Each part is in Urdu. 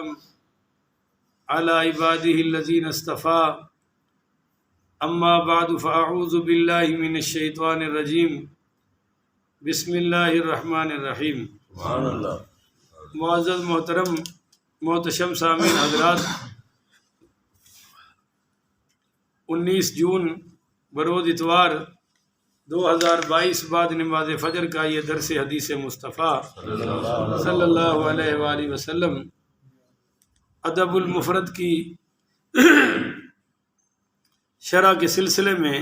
والسلام على عباده الذين اصطفى اما بعد فاعوذ بالله من الشیطان الرجیم بسم اللہ الرحمن الرحیم۔ سبحان اللہ۔ معزز محترم محتشم سامعین حضرات، 19 جون بروز اتوار 2022 بعد نماز فجر کا یہ درس حدیث مصطفیٰ صلی اللہ علیہ وآلہ وسلم ادب المفرد کی شرح کے سلسلے میں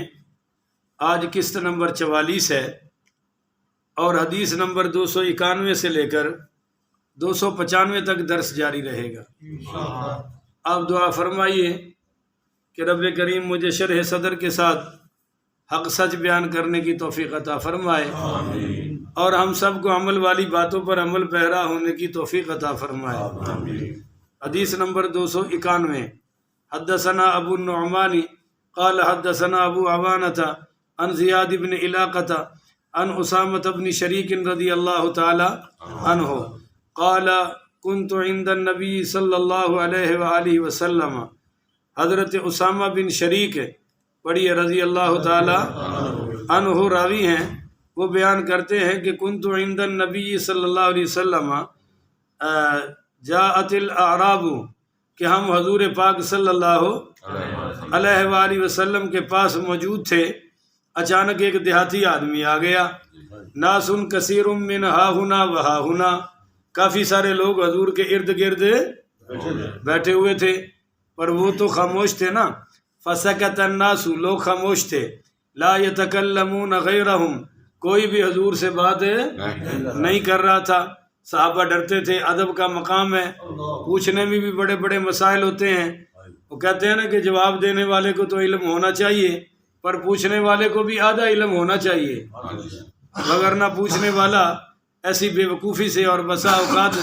آج قسط نمبر 44 ہے اور حدیث نمبر 291 سے لے کر 295 تک درس جاری رہے گا۔ آپ دعا فرمائیے کہ رب کریم مجھے شرح صدر کے ساتھ حق سچ بیان کرنے کی توفیق عطا فرمائے اور ہم سب کو عمل والی باتوں پر عمل پیرا ہونے کی توفیق عطا فرمائے۔ حدیث نمبر 291، حدثنا ابو النعمان قال حدثنا ابو عوانۃ عن زیاد بن علاقۃ عن اسامۃ بن شریک رضی اللہ تعالی عنہ قال كنت عند النبی صلی اللہ علیہ وآلہ وسلم۔ حضرت اسامہ بن شریک پڑھیے رضی اللہ تعالی عنہ راوی ہیں، وہ بیان کرتے ہیں کہ کنت عند النبی صلی اللہ علیہ وسلم جاءت الاعراب، کہ ہم حضور پاک صلی اللہ علیہ وآلہ وسلم کے پاس موجود تھے، اچانک ایک دیہاتی آدمی آ گیا۔ ناس کثیر من ہا ہنا و ہا ہنا، کافی سارے لوگ حضور کے ارد گرد بیٹھے ہوئے تھے پر وہ تو خاموش تھے نا۔ فسکت الناس، لوگ خاموش تھے۔ لا یتکلمون غیرہم، کوئی بھی حضور سے بات نہیں کر رہا تھا۔ صحابہ ڈرتے تھے، ادب کا مقام ہے، پوچھنے میں بھی بڑے بڑے مسائل ہوتے ہیں۔ وہ کہتے ہیں نا کہ جواب دینے والے کو تو علم ہونا چاہیے پر پوچھنے والے کو بھی آدھا علم ہونا چاہیے، وگرنہ پوچھنے والا ایسی بے وقوفی سے اور بسا اوقات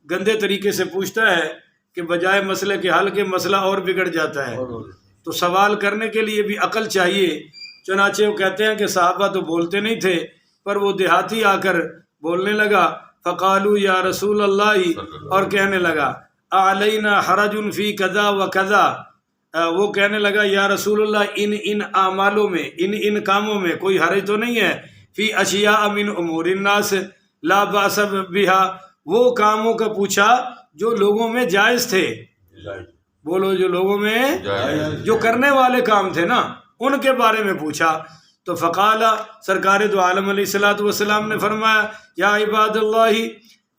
گندے طریقے سے پوچھتا ہے کہ بجائے مسئلے کے حل کے مسئلہ اور بگڑ جاتا ہے۔ تو سوال کرنے کے لیے بھی عقل چاہیے۔ چنانچہ وہ کہتے ہیں کہ صحابہ تو بولتے نہیں تھے پر وہ دیہاتی آ کر بولنے لگا۔ فقالوا یا رسول اللہ، اور کہنے لگا علینا حرج فی کذا و کذا، وہ کہنے لگا یا رسول اللہ ان اعمالوں میں، ان کاموں میں کوئی حرج تو نہیں ہے؟ فی اشیاء من امور الناس لا باس بہا، وہ کاموں کا پوچھا جو لوگوں میں جائز تھے، بولو جو لوگوں میں جو کرنے والے کام تھے نا ان کے بارے میں پوچھا۔ تو فقال، سرکار دو عالم علیہ الصلوۃ والسلام نے فرمایا یا عباد اللہ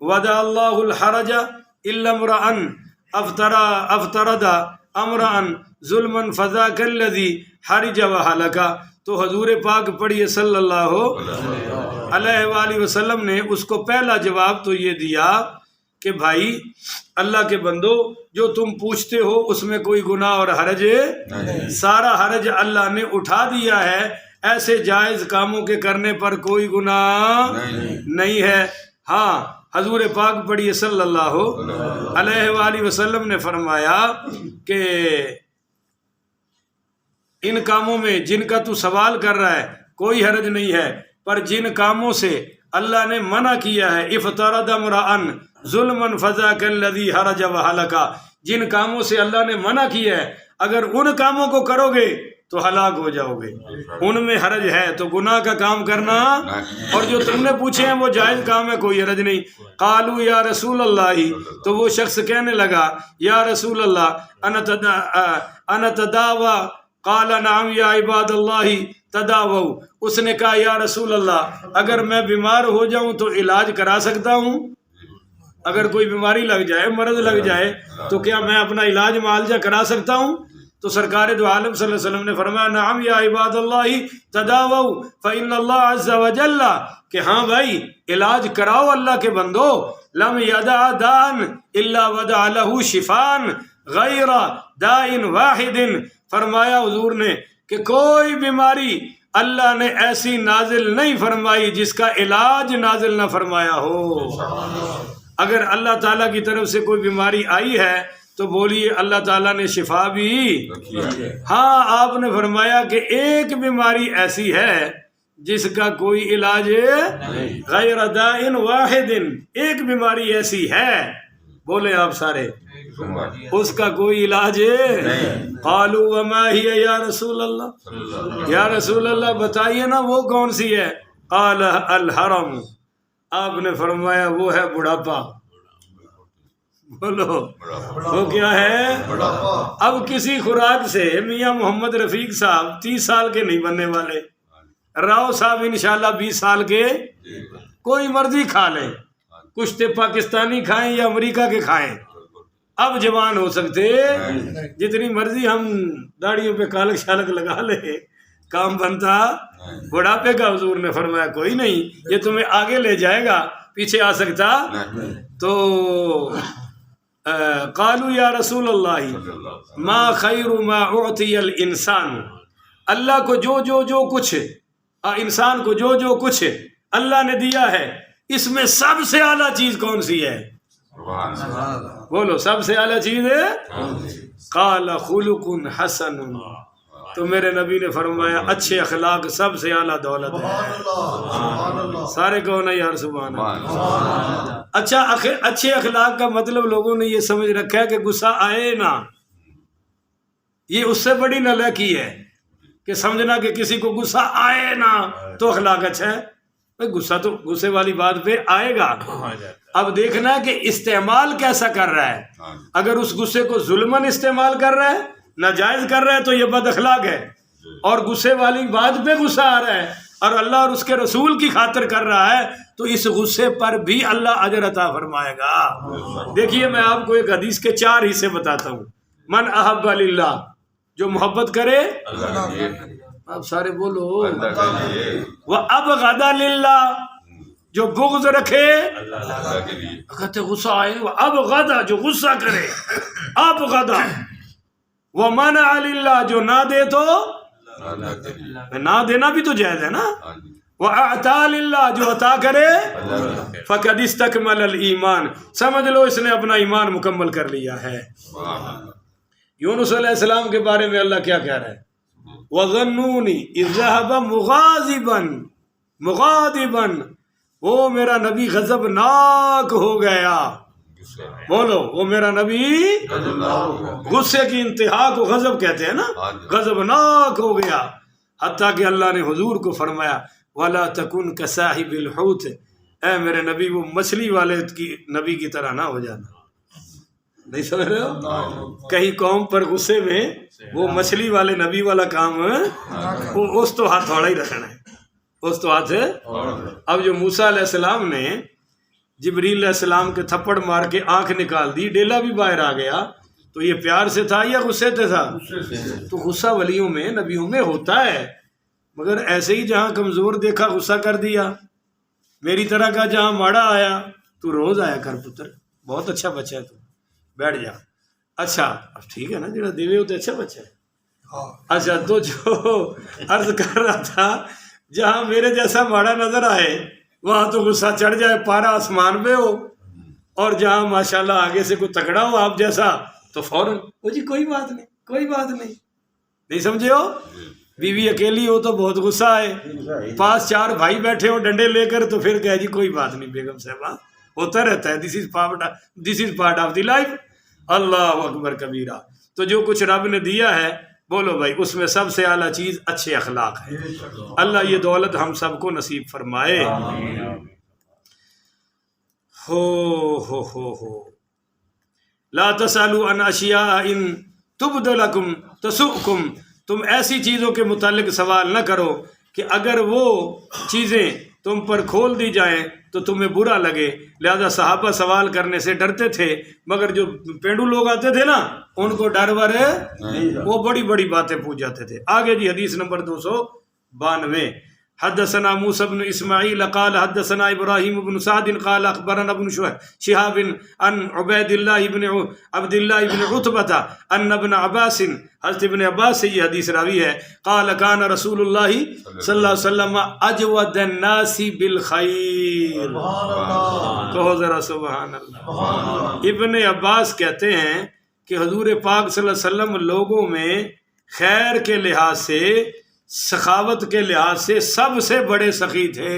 وضع اللہ الحرج الا امرا افترض امرا ظلما فذاک الذی حرج وہلک۔ تو حضور پاک پڑھیے صلی اللہ علیہ وآلہ وسلم نے اس کو پہلا جواب تو یہ دیا کہ بھائی اللہ کے بندو، جو تم پوچھتے ہو اس میں کوئی گناہ اور حرج سارا حرج اللہ نے اٹھا دیا ہے، ایسے جائز کاموں کے کرنے پر کوئی گناہ نہیں ہے۔ ہاں حضور پاک پڑھیے صلی اللہ علیہ وآلہ وسلم نے فرمایا کہ ان کاموں میں جن کا تو سوال کر رہا ہے کوئی حرج نہیں ہے، پر جن کاموں سے اللہ نے منع کیا ہے، افترض امرا ظلما فذاک الذی حرج وہلک، جن کاموں سے اللہ نے منع کیا ہے اگر ان کاموں کو کرو گے تو ہلاک ہو جاؤ گے، ان میں حرج ہے تو گناہ کا کام کرنا، اور جو تم نے پوچھے ہیں وہ جائز کام ہے، کوئی حرج نہیں۔ قالوا یا رسول اللہ، تو وہ شخص کہنے لگا یا رسول اللہ انا تداوی، قال نعم یا عباد اللہ تداووا، اس نے کہا یا رسول اللہ اگر میں بیمار ہو جاؤں تو علاج کرا سکتا ہوں؟ اگر کوئی بیماری لگ جائے، مرض لگ جائے تو کیا میں اپنا علاج معالجہ کرا سکتا ہوں؟ تو سرکار دو عالم صلی اللہ علیہ وسلم نے فرمایا نعم یا عباد اللہ تداووا فإن اللہ عز وجل، کہ ہاں بھائی علاج کراؤ اللہ کے بندو، لم یدع داء الا وضع له شفاء غیر داء واحد، فرمایا حضور نے کہ کوئی بیماری اللہ نے ایسی نازل نہیں فرمائی جس کا علاج نازل نہ فرمایا ہو۔ اگر اللہ تعالیٰ کی طرف سے کوئی بیماری آئی ہے تو بولیے اللہ تعالیٰ نے شفا بھی، ہاں آپ نے فرمایا کہ ایک بیماری ایسی ہے جس کا کوئی علاج غیر داء واحد، ایک بیماری ایسی ہے، بولے آپ سارے اس کا کوئی علاج قالوا وما ہی یا رسول اللہ، یا رسول اللہ بتائیے نا وہ کون سی ہے؟ قال الحرم، آپ نے فرمایا وہ ہے بڑھاپا۔ بولو وہ کیا ہے؟ اب کسی خوراک سے میاں محمد رفیق صاحب 30 سال کے نہیں بننے والے، راؤ صاحب انشاءاللہ 20 سال کے، کوئی مرضی کھا لیں، کشتے پاکستانی کھائیں یا امریکہ کے کھائیں، اب جوان ہو سکتے، جتنی مرضی ہم داڑھیوں پہ کالک شالک لگا لے کام بنتا؟ بڑھاپے کا حضور نے فرمایا کوئی نہیں، یہ تمہیں آگے لے جائے گا، پیچھے آ سکتا؟ تو قالوا یا رسول اللہ ما خیر ما اعطی الانسان، اللہ کو جو کچھ انسان کو جو کچھ اللہ نے دیا ہے اس میں سب سے اعلیٰ چیز کون سی ہے؟ بولو سب سے اعلیٰ چیز ہے؟ قال خلق حسن، تو میرے نبی نے فرمایا اچھے اخلاق سب سے اعلیٰ دولت ہے۔ سارے کہو یار سبحان اللہ۔ اچھا اچھے اخلاق کا مطلب لوگوں نے یہ سمجھ رکھا ہے کہ غصہ آئے نہ، یہ اس سے بڑی نالاکی ہے کہ سمجھنا کہ کسی کو غصہ آئے نہ تو اخلاق اچھا ہے۔ غصہ تو غصے والی بات پہ آئے گا، اب دیکھنا ہے کہ استعمال کیسا کر رہا ہے۔ اگر اس غصے کو ظلمن استعمال کر رہا ہے، ناجائز کر رہا ہے تو یہ بد اخلاق ہے، اور غصے والی بات پہ غصہ آ رہا ہے اور اللہ اور اس کے رسول کی خاطر کر رہا ہے تو اس غصے پر بھی اللہ اجر عطا فرمائے گا۔ دیکھیے میں آپ کو ایک حدیث کے 4 حصے بتاتا ہوں۔ من احب للہ، جو محبت کرے، آپ سارے بولو، وابغض للہ، جو بغض رکھے، کہتے غصہ آئے وابغض، جو غصہ کرے، ابغض، ومنع للہ، جو نہ دے تو نہ دینا بھی تو جائز ہے نا، وَأَعْطَى لِلَّهِ، جو عطا کرے، فَقَدْ اسْتَكْمَلَ الْإِيمَانِ، سمجھ لو اس نے اپنا ایمان مکمل کر لیا ہے۔ یونس علیہ السلام کے بارے میں اللہ کیا کہہ رہا ہے؟ وَظَنُّونِ إِذْ ذَهَبَ مُغَاضِبًا، وہ میرا نبی غضبناک ہو گیا۔ بولو وہ میرا نبی غصے کی انتہا کو غضب کہتے ہیں نا، غضبناک ہو گیا، حتیٰ کہ اللہ نے حضور کو فرمایا وَلَا تَكُنْ كَصَاحِبِ الْحُوتِ، اے میرے نبی وہ مچھلی والے کی نبی کی طرح نہ ہو جانا۔ نہیں سمجھ رہے ہو؟ کہیں قوم پر غصے میں وہ مچھلی والے نبی والا کام وہ اس تو ہاتھ تھوڑا ہی رکھنا ہے، اس تو ہاتھ ہے۔ اب جو موسیٰ علیہ السلام نے جبریل علیہ السلام کے تھپڑ مار کے آنکھ نکال دی، ڈیلا بھی باہر آ گیا، تو یہ پیار سے تھا یا غصے سے تھا؟ تو غصہ ولیوں میں نبیوں میں ہوتا ہے، مگر ایسے ہی جہاں کمزور دیکھا غصہ کر دیا۔ میری طرح کا جہاں ماڑا آیا تو روز آیا کر پتر، بہت اچھا بچہ ہے، تو بیٹھ جا۔ اچھا اب ٹھیک ہے نا، جڑا دیوے ہوتے اچھا بچہ ہے۔ اچھا تو جو عرض کر رہا تھا، جہاں میرے جیسا ماڑا نظر آئے وہاں تو غصہ چڑھ جائے، پارا آسمان پہ ہو، اور جہاں ماشاءاللہ آگے سے کوئی تکڑا ہو آپ جیسا تو فوراً وہ جی کوئی بات نہیں، کوئی بات نہیں، نہیں سمجھے ہو؟ بیوی اکیلی ہو تو بہت غصہ آئے، پاس 4 بھائی بیٹھے ہو ڈنڈے لے کر تو پھر کہے جی کوئی بات نہیں بیگم صاحبہ، ہوتا رہتا ہے، this is part of the life. اللہ اکبر کبیرہ۔ تو جو کچھ رب نے دیا ہے بولو بھائی اس میں سب سے اعلیٰ چیز اچھے اخلاق ہے۔ اللہ یہ دولت ہم سب کو نصیب فرمائے۔ ہو لا تسألوا عن اشیاء ان تبد لکم تسؤکم، تم ایسی چیزوں کے متعلق سوال نہ کرو کہ اگر وہ چیزیں تم پر کھول دی جائیں تو تمہیں برا لگے، لہذا صحابہ سوال کرنے سے ڈرتے تھے، مگر جو پینڈو لوگ آتے تھے نا ان کو ڈر ور وہ بڑی بڑی باتیں پوچھ جاتے تھے۔ آگے جی حدیث نمبر 292، حدثنا موسى بن اسماعیل قال حدثنا ابراہیم بن سعد قال اخبرنا ابن شهاب عن عبید اللہ بن عبد اللہ بن عتبہ ان ابن عباس، حضرت ابن عباس سے یہ حدیث راوی ہے، قال كان رسول اللہ صلی اللہ علیہ وسلم اجود الناس بالخیر، کہو ذرا سبحان اللہ۔ ابن عباس کہتے ہیں کہ حضور پاک صلی اللہ علیہ وسلم لوگوں میں خیر کے لحاظ سے، سخاوت کے لحاظ سے سب سے بڑے سخی تھے۔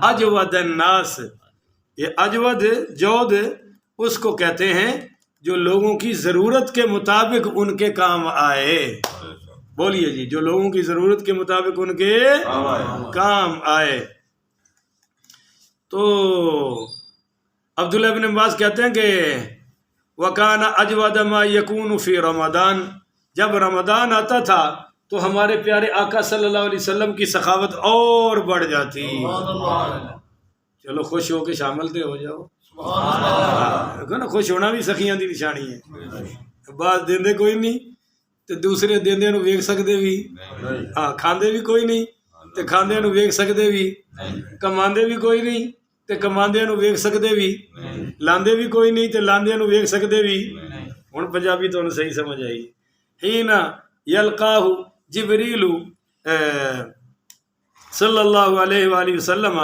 اجود الناس، یہ اجود جود اس کو کہتے ہیں جو لوگوں کی ضرورت کے مطابق ان کے کام آئے. بولیے جی, جو لوگوں کی ضرورت کے مطابق ان کے کام آئے. تو عبداللہ بن عباس کہتے ہیں کہ وَكَانَ أَجْوَدَ مَا يَكُونُ فِي رمضان, جب رمضان آتا تھا تو ہمارے پیارے آقا صلی اللہ علیہ وسلم کی سخاوت اور بڑھ جاتی. چلو خوش ہو کے شامل تے ہو جاؤ. نا خوش ہونا بھی سخیاں دی نشانی ہے. بعض دیندے کوئی نہیں تے دوسرے دیندے نو ویکھ سکدے بھی, ہاں کھاندے بھی کوئی نہیں تے کھاندے نو ویکھ سکدے بھی, کماندے بھی کوئی نہیں تے کماندے نو ویکھ سکدے بھی, لاندے بھی کوئی نہیں تے لاندے نو ویکھ سکدے بھی. ہن پنجابی تو صحیح سمجھ آئی. حین یلقاہ جبریل صلی اللہ علیہ وآلہ وسلم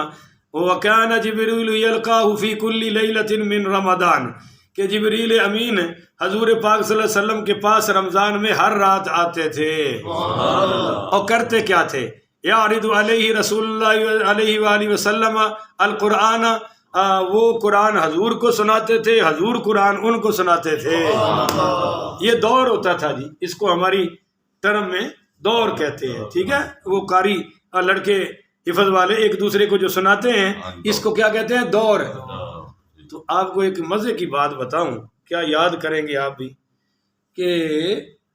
وکان جبریل یلقاہ فی کل لیلۃ من رمضان, کہ جبریل امین حضور پاک صلی اللہ علیہ وسلم کے پاس رمضان میں ہر رات آتے تھے. اور کرتے کیا تھے؟ یعرض علیہ رسول اللہ علیہ وآلہ وسلم القرآن, وہ قرآن حضور کو سناتے تھے, حضور قرآن ان کو سناتے تھے. یہ دور ہوتا تھا جی, اس کو ہماری ٹرم میں دور کہتے ہیں. ٹھیک ہے, وہ قاری لڑکے حفظ والے ایک دوسرے کو جو سناتے ہیں اس کو کیا کہتے ہیں؟ دور. تو آپ کو ایک مزے کی بات بتاؤں, کیا یاد کریں گے آپ بھی, کہ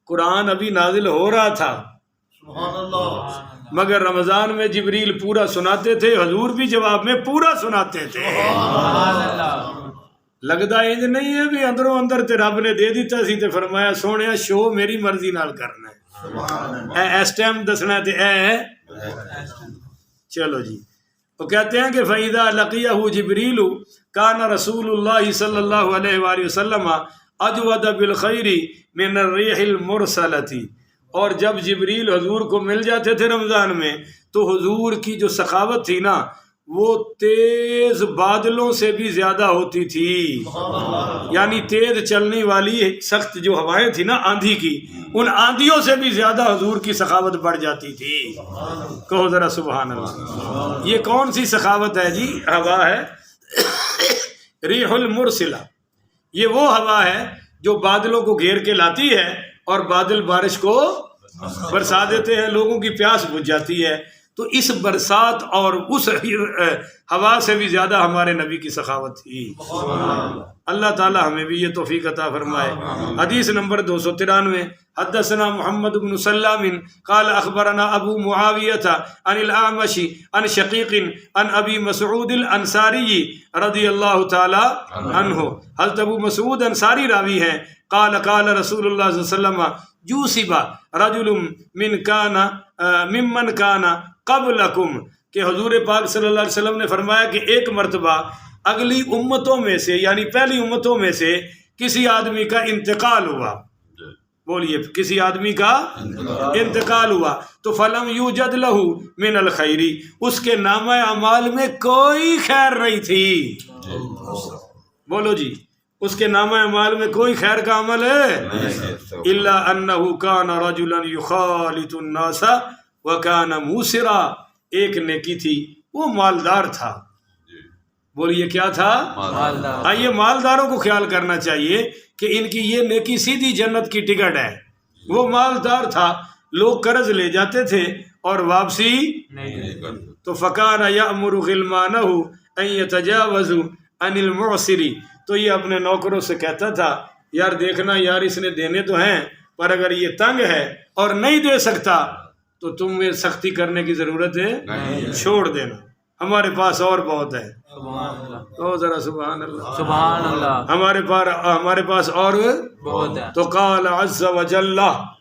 قرآن ابھی نازل ہو رہا تھا مگر رمضان میں جبریل پورا سناتے تھے, حضور بھی جواب میں پورا سناتے تھے. لگتا انج نہیں ہے بھی اندروں اندر تے رب نے دے دیتا سی تے فرمایا سونے شو میری مرضی نال کرنا ہے, اے اس ٹائم دسنا ہے تے اے. چلو جی, وہ کہتے ہیں کہ فَإِذَا لَقِيَهُ جِبْرِيلُ كَانَ رسول اللہ صلی اللہ علیہ وآلہ وسلم اجود بالخیر من الريح المرسلۃ, اور جب جبریل حضور کو مل جاتے تھے رمضان میں تو حضور کی جو سخاوت تھی نا وہ تیز بادلوں سے بھی زیادہ ہوتی تھی. یعنی تیز چلنے والی سخت جو ہوائیں تھی نا آندھی کی, ان آندھیوں سے بھی زیادہ حضور کی سخاوت بڑھ جاتی تھی. کہو ذرا سبحان اللہ. یہ کون سی سخاوت ہے جی؟ ہوا ہے ریح المرسلہ. یہ وہ ہوا ہے جو بادلوں کو گھیر کے لاتی ہے اور بادل بارش کو برسا دیتے ہیں, لوگوں کی پیاس بجھ جاتی ہے. تو اس برسات اور اس ہوا سے بھی زیادہ ہمارے نبی کی سخاوت تھی. اللہ تعالی ہمیں بھی یہ توفیق عطا فرمائے. حدیث نمبر 293. حدثنا محمد بن سلام قال اخبرنا ابو معاویہ عن الاعمش عن شقیق عن ابی مسعود الانصاری رضی اللہ تعالی عنہ. حضرت ابو مسعود انصاری راوی ہیں. قال قال رسول اللہ صلی اللہ علیہ وسلم جوسب رجل ممن کان قبلکم, کہ حضور پاک صلی اللہ علیہ وسلم نے فرمایا کہ ایک مرتبہ اگلی امتوں میں سے یعنی پہلی امتوں میں سے کسی آدمی کا انتقال ہوا. بولیے, کسی آدمی کا انتقال ہوا تو فلم یوجد لہ من الخیر, اس کے نامہ اعمال میں کوئی خیر نہیں تھی. بولو جی, اس کے نامہ اعمال میں کوئی خیر کا عمل ہے الا انہ کان رجلا یخالط الناس وکان موسرا. ایک نیکی تھی, وہ مالدار تھا. بولیے کیا تھا؟ مالدار. یہ مالداروں کو خیال کرنا چاہیے کہ ان کی یہ نیکی سیدھی جنت کی ٹکٹ ہے. وہ مالدار تھا, لوگ قرض لے جاتے تھے اور واپسی نہیں کرتے. تو فکان یأمر غلمانہ ان یتجاوزوا عن المعسر, تو یہ اپنے نوکروں سے کہتا تھا یار دیکھنا یار اس نے دینے تو ہیں پر اگر یہ تنگ ہے اور نہیں دے سکتا تو تمہیں سختی کرنے کی ضرورت ہے, چھوڑ دینا, ہمارے پاس اور بہت ہے. تو ذرا سبحان اللہ, سبحان اللہ. ہمارے پاس اور بہت ہے. تو قال عز وجل,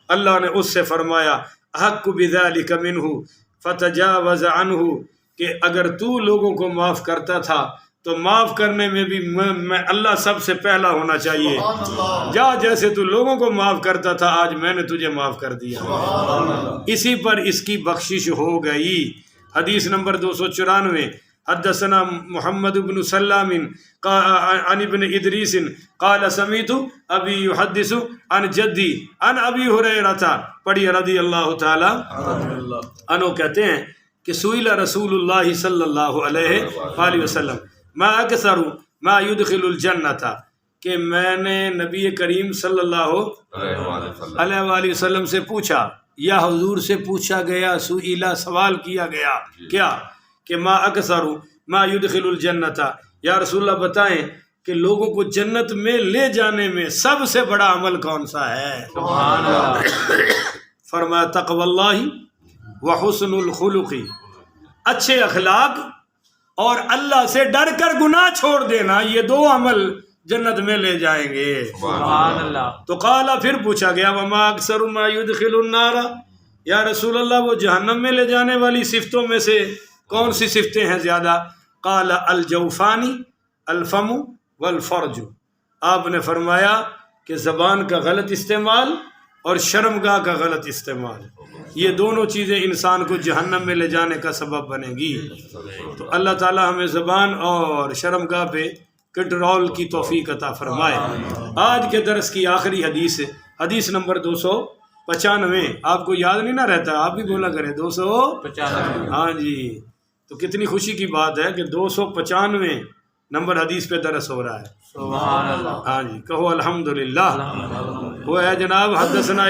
اللہ نے اس سے فرمایا حق بذلک منہ فتجاوز عنہ, کہ اگر تو لوگوں کو معاف کرتا تھا تو معاف کرنے میں بھی میں اللہ سب سے پہلا ہونا چاہیے. جا جیسے تو لوگوں کو معاف کرتا تھا آج میں نے تجھے معاف کر دیا. اسی پر اس کی بخشش ہو گئی. حدیث نمبر 294. حدثنا محمد بن سلام عن ابن ادریس قال سمیت ابی یحدث عن جدی عن ابی ہریرہ, پڑھی رضی اللہ تعالی عنہ کہتے ہیں کہ سئل رسول اللہ صلی اللہ علیہ وآلہ وسلم ما اکثر ما يدخل الجنت, کہ میں نے نبی کریم صلی اللہ علیہ وآلہ وسلم سے پوچھا، یا حضور سے پوچھا گیا، سئیلا سوال کیا گیا، کیا کہ ما اکثر ما یدخل الجنت، یا رسول اللہ بتائیں کہ لوگوں کو جنت میں لے جانے میں سب سے بڑا عمل کون سا ہے؟ سبحان اللہ۔ فرمایا تقوی اللہ وحسن الخلق، اچھے اخلاق اور اللہ سے ڈر کر گناہ چھوڑ دینا، یہ دو عمل جنت میں لے جائیں گے۔ سبحان اللہ۔ تو قالا پھر پوچھا گیا وما اکثر ما یدخل النار، یا رسول اللہ وہ جہنم میں لے جانے والی صفتوں میں سے کون سی صفتیں ہیں زیادہ؟ قال الجوفانی الفم والفرج، آپ نے فرمایا کہ زبان کا غلط استعمال اور شرمگاہ کا غلط استعمال، یہ دونوں چیزیں انسان کو جہنم میں لے جانے کا سبب بنے گی۔ تو اللہ تعالی ہمیں زبان اور شرمگاہ پہ کنٹرول کی توفیق عطا فرمائے۔ آج کے درس کی آخری حدیث، حدیث نمبر 295، آپ کو یاد نہیں نہ رہتا، آپ بھی بولا کریں 295۔ ہاں جی، تو کتنی خوشی کی بات ہے کہ 295 نمبر حدیث پہ درس ہو رہا ہے۔ سبحان اللہ۔ ہاں جی، کہو الحمدللہ۔ وہ ہے جناب حدثنا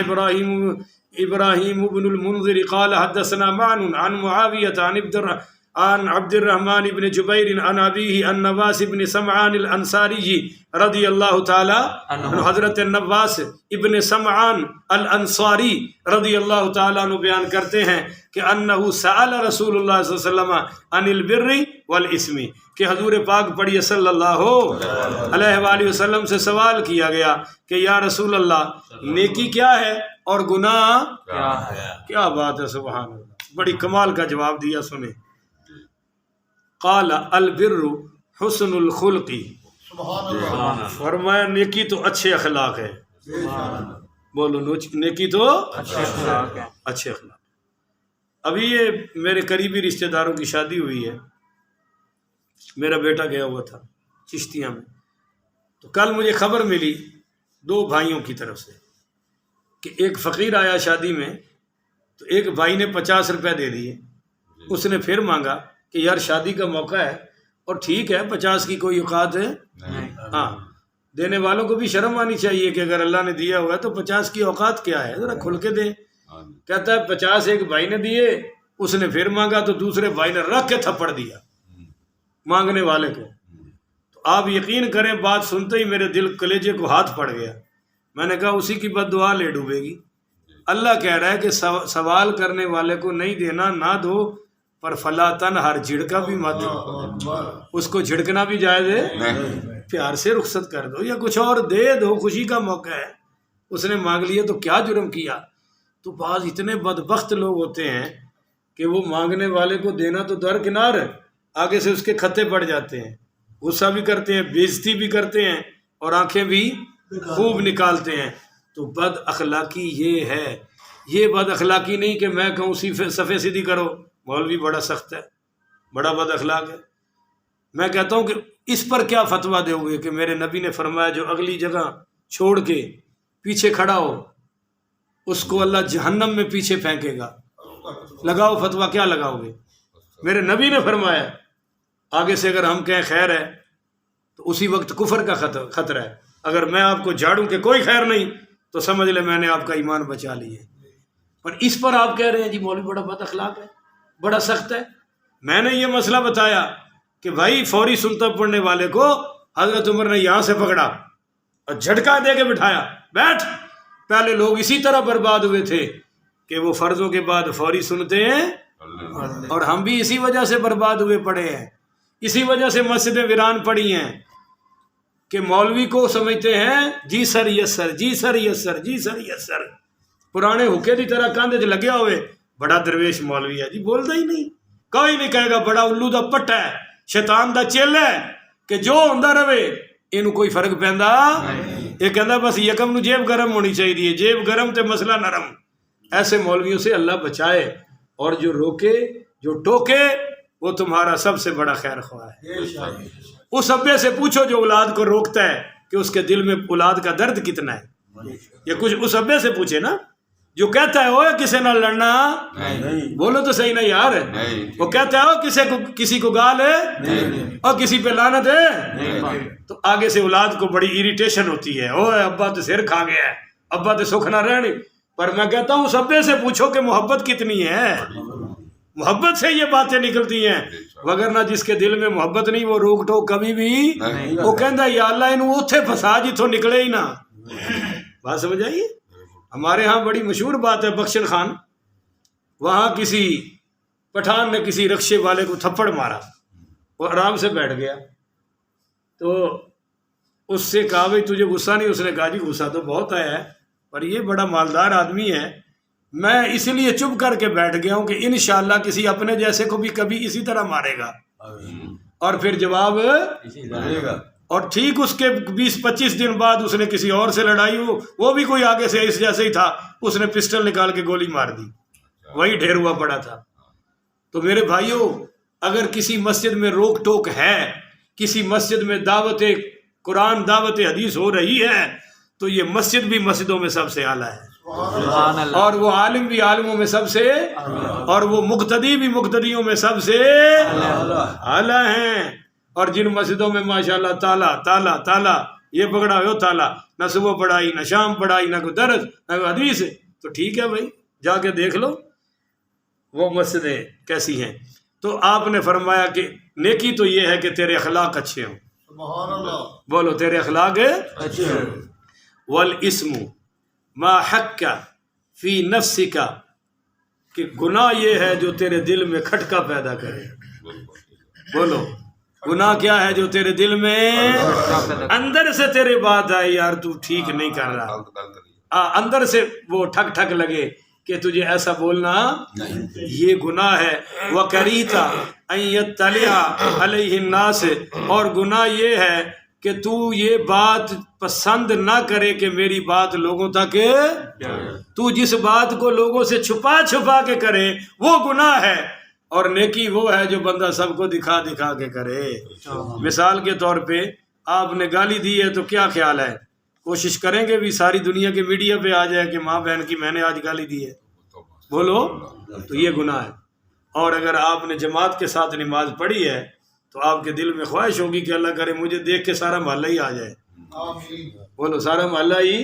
ابراہیم بن المنذر قال حدثنا معن عن معاویہ عن عبد الرحمن بن جبیر عن ابیہ عن نواس بن سمعان الانصاری رضی اللہ تعالی عنہ، حضرت نواس ابن سمعان الانصاری رضی اللہ تعالیٰ عنہ بیان کرتے ہیں کہ انہ سأل رسول اللہ صلی اللہ علیہ وسلم عن البر والاسم، کہ حضور پاک پڑھیے صلی اللہ علیہ وآلہ وسلم سے سوال کیا گیا کہ یا رسول اللہ نیکی کیا ہے اور گناہ کیا ہے؟ کیا بات ہے، سبحان اللہ، بڑی کمال کا جواب دیا، سنیں۔ قال البر حسن الخلق، فرمایا نیکی تو اچھے اخلاق ہے، بولو نیکی تو اچھے اخلاق ہے۔ اچھے اخلاق۔ ابھی یہ میرے قریبی رشتہ داروں کی شادی ہوئی ہے، میرا بیٹا گیا ہوا تھا چشتیاں میں، تو کل مجھے خبر ملی 2 بھائیوں کی طرف سے کہ ایک فقیر آیا شادی میں، تو ایک بھائی نے 50 روپے دے دیے، اس نے پھر مانگا کہ یار شادی کا موقع ہے اور ٹھیک ہے 50 کی کوئی اوقات ہے، ہاں دینے والوں کو بھی شرم آنی چاہیے کہ اگر اللہ نے دیا ہوا ہے تو 50 کی اوقات کیا ہے، ذرا کھل کے دیں۔ کہتا ہے 50 ایک بھائی نے دیے، اس نے پھر مانگا تو دوسرے بھائی نے رکھ کے تھپڑ دیا مانگنے والے کو۔ تو آپ یقین کریں بات سنتے ہی میرے دل کلیجے کو ہاتھ پڑ گیا، میں نے کہا اسی کی بد دعا لے ڈوبے گی۔ اللہ کہہ رہا ہے کہ سوال کرنے والے کو نہیں دینا، نہ دو، پر فلا تنہر، جھڑکا بھی مت، اس کو جھڑکنا بھی جائز ہے، پیار سے رخصت کر دو یا کچھ اور دے دو، خوشی کا موقع ہے۔ اس نے مانگ لیا تو کیا جرم کیا؟ تو بعض اتنے بدبخت لوگ ہوتے ہیں کہ وہ مانگنے والے کو دینا تو درکنار، آگے سے اس کے خطے پڑ جاتے ہیں، غصہ بھی کرتے ہیں، بےعزتی بھی کرتے ہیں اور آنکھیں بھی خوب نکالتے ہیں۔ تو بد اخلاقی یہ ہے، یہ بد اخلاقی نہیں کہ میں کہوں صفے سیدھی کرو، مولوی بڑا سخت ہے، بڑا بد اخلاق ہے۔ میں کہتا ہوں کہ اس پر کیا فتویٰ دے ہوئے کہ میرے نبی نے فرمایا جو اگلی جگہ چھوڑ کے پیچھے کھڑا ہو اس کو اللہ جہنم میں پیچھے پھینکے گا۔ لگاؤ فتویٰ، کیا لگاؤ گے؟ میرے نبی نے فرمایا، آگے سے اگر ہم کہیں خیر ہے تو اسی وقت کفر کا خطرہ ہے، اگر میں آپ کو جھاڑوں کہ کوئی خیر نہیں تو سمجھ لے میں نے آپ کا ایمان بچا لیے۔ پر اس پر آپ کہہ رہے ہیں جی مولوی بڑا بد اخلاق ہے، بڑا سخت ہے۔ میں نے یہ مسئلہ بتایا کہ بھائی فوری سنتا پڑھنے والے کو حضرت عمر نے یہاں سے پکڑا اور جھٹکا دے کے بٹھایا، بیٹھ۔ پہلے لوگ اسی طرح برباد ہوئے تھے کہ وہ فرضوں کے بعد فوری سنتے ہیں، اور ہم بھی اسی وجہ سے برباد ہوئے پڑے ہیں، اسی وجہ سے مسجدیں ویران پڑی ہیں کہ مولوی کو سمجھتے ہیں جی سر یس سر، جی سر یس سر، جی سر یس سر، پرانے حکے دی طرح کاندھے لگیا ہوئے، بڑا درویش مولوی ہے جی، بولتا ہی نہیں، کوئی نہیں کہے گا بڑا الو دا پٹا ہے، شیطان دا چیلا ہے کہ جو ہوندا رہے اینو کوئی فرق پیندا۔ یہ کہندا بس یکم نو جیب گرم ہونی چاہیے، جیب گرم تے مسئلہ نرم۔ ایسے مولویوں سے اللہ بچائے، اور جو روکے جو ٹوکے وہ تمہارا سب سے بڑا خیر خواہ ہے۔ اس ابے سے پوچھو جو اولاد کو روکتا ہے کہ اس کے دل میں اولاد کا درد کتنا ہے، یہ کچھ اس ابے سے پوچھے نا جو کہتا ہے اوے کسی نہ لڑنا، بولو تو صحیح نا یار، وہ کہتا ہے کسی کو گال ہے اور کسی پہ لعنت ہے، تو آگے سے اولاد کو بڑی اریٹیشن ہوتی ہے، اوے ابا تو سر کھا گیا ہے، ابا تو سکھ نہ رہنی۔ پر میں کہتا ہوں سبے سے پوچھو کہ محبت کتنی ہے، محبت سے یہ باتیں نکلتی ہیں، وگرنہ جس کے دل میں محبت نہیں وہ روک ٹوک کبھی بھی وہ کہندا یا اللہ انہوں اوتھے پھسا جتھوں نکلے ہی نہ۔ بات سمجھ آئیے؟ ہمارے ہاں بڑی مشہور بات ہے بخشن خان، وہاں کسی پٹھان نے کسی رکشے والے کو تھپڑ مارا، وہ آرام سے بیٹھ گیا، تو اس سے کہا بھائی تجھے غصہ نہیں؟ اس نے کہا جی غصہ تو بہت آیا ہے، پر یہ بڑا مالدار آدمی ہے، میں اس لیے چپ کر کے بیٹھ گیا ہوں کہ انشاءاللہ کسی اپنے جیسے کو بھی کبھی اسی طرح مارے گا، اور پھر جواب اور ٹھیک اس کے 20-25 دن بعد اس نے کسی اور سے لڑائی ہو، وہ بھی کوئی آگے سے اس جیسے ہی تھا، اس نے پسٹل نکال کے گولی مار دی، وہی ڈھیر ہوا پڑا تھا۔ تو میرے بھائیوں، اگر کسی مسجد میں روک ٹوک ہے، کسی مسجد میں دعوت قرآن دعوت حدیث ہو رہی ہے، تو یہ مسجد بھی مسجدوں میں سب سے اعلیٰ ہے، سبحان اللہ، اور وہ عالم بھی عالموں میں سب سے، اور وہ مقتدی بھی مقتدیوں میں سب سے اعلیٰ ہیں۔ اور جن مسجدوں میں ماشاءاللہ تالا تالا تالا یہ پکڑا ہو تالا، نہ صبح پڑھائی نہ شام پڑھائی نہ کوئی درس نہ کوئی حدیث، تو ٹھیک ہے بھائی جا کے دیکھ لو وہ مسجدیں کیسی ہیں۔ تو آپ نے فرمایا کہ نیکی تو یہ ہے کہ تیرے اخلاق اچھے ہوں، بولو تیرے اخلاق والاسم ما حک فی نفسک، کہ گناہ یہ ہے جو تیرے دل میں کھٹکا پیدا کرے، بولو گناہ کیا ہے جو تیرے دل میں اندر سے تیرے بات آئے یار تو ٹھیک نہیں کر رہا، اندر سے وہ ٹھک ٹھک لگے کہ تجھے ایسا بولنا یہ گناہ ہے۔ وَكَرِيتَ أَن يَطَّلِعَ عَلَيْهِ النَّاسِ، اور گناہ یہ ہے کہ تو یہ بات پسند نہ کرے کہ میری بات لوگوں تک، تو جس بات کو لوگوں سے چھپا چھپا کے کرے وہ گناہ ہے، اور نیکی وہ ہے جو بندہ سب کو دکھا دکھا کے کرے۔ مثال کے طور پہ آپ نے گالی دی ہے تو کیا خیال ہے، کوشش کریں گے بھی ساری دنیا کے میڈیا پہ آ جائے کہ ماں بہن کی میں نے آج گالی دی ہے، بولو تو یہ گناہ ہے۔ اور اگر آپ نے جماعت کے ساتھ نماز پڑھی ہے تو آپ کے دل میں خواہش ہوگی کہ اللہ کرے مجھے دیکھ کے سارا محلہ ہی آ جائے، بولو سارا محلہ ہی،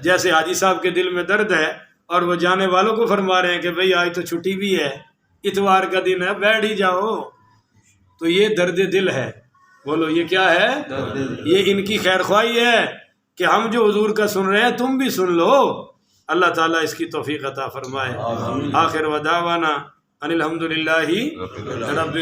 جیسے حاجی صاحب کے دل میں درد ہے اور وہ جانے والوں کو فرما رہے ہیں کہ بھئی آج تو چھٹی بھی ہے، اتوار کا دن ہے، بیٹھ ہی جاؤ، تو یہ درد دل ہے، بولو یہ کیا ہے، یہ ان کی خیر خواہی ہے کہ ہم جو حضور کا سن رہے ہیں تم بھی سن لو۔ اللہ تعالیٰ اس کی توفیق عطا فرمائے۔ آخر ودعوانا ان الحمدللہ رب